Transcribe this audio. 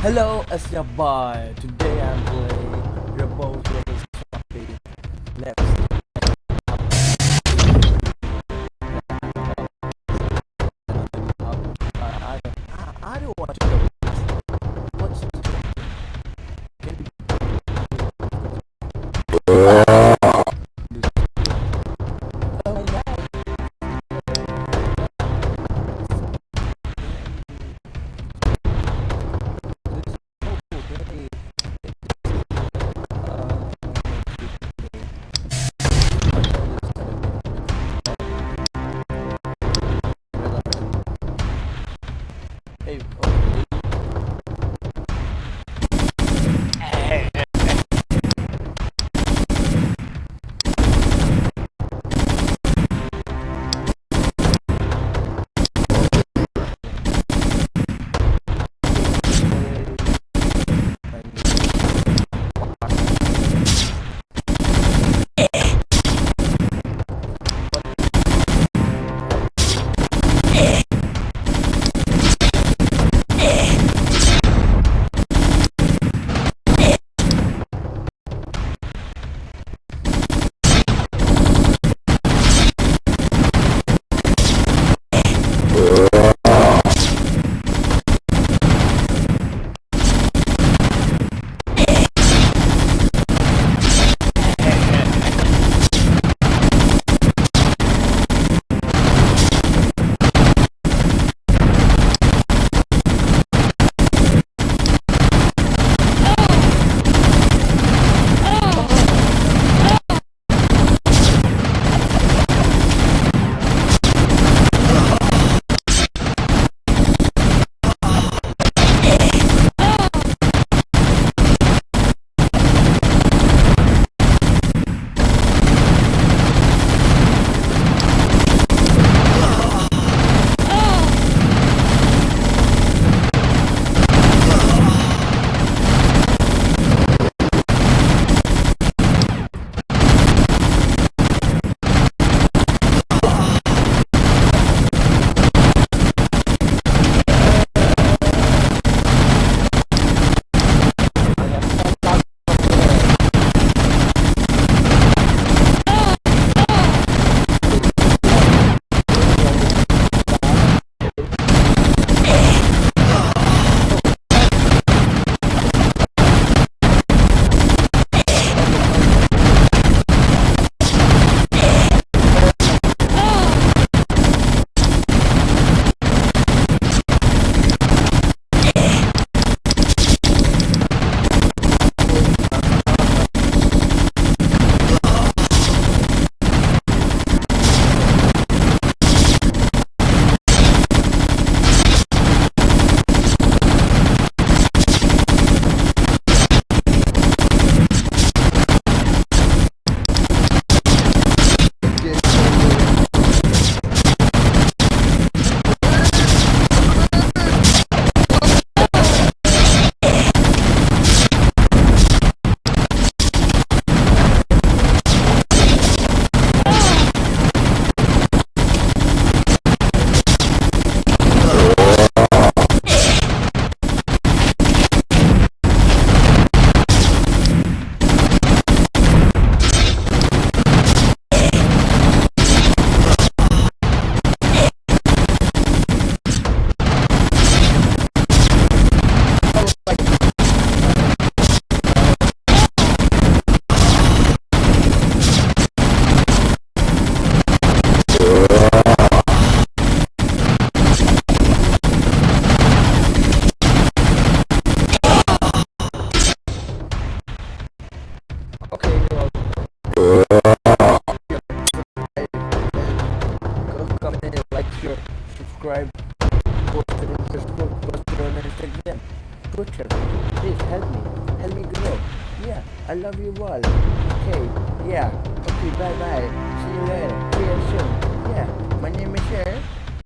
Hello, it's your boy. Today I'm playing Rebel vs Zombie. Let's I don't want to go. What's can you oh my god. Hey, okay, comment, like, share, subscribe, post it on Facebook, post it on Instagram, Twitter. Please help me grow. Yeah, I love you all. Okay, yeah, okay, bye bye. See you later. See you soon. Yeah, my name is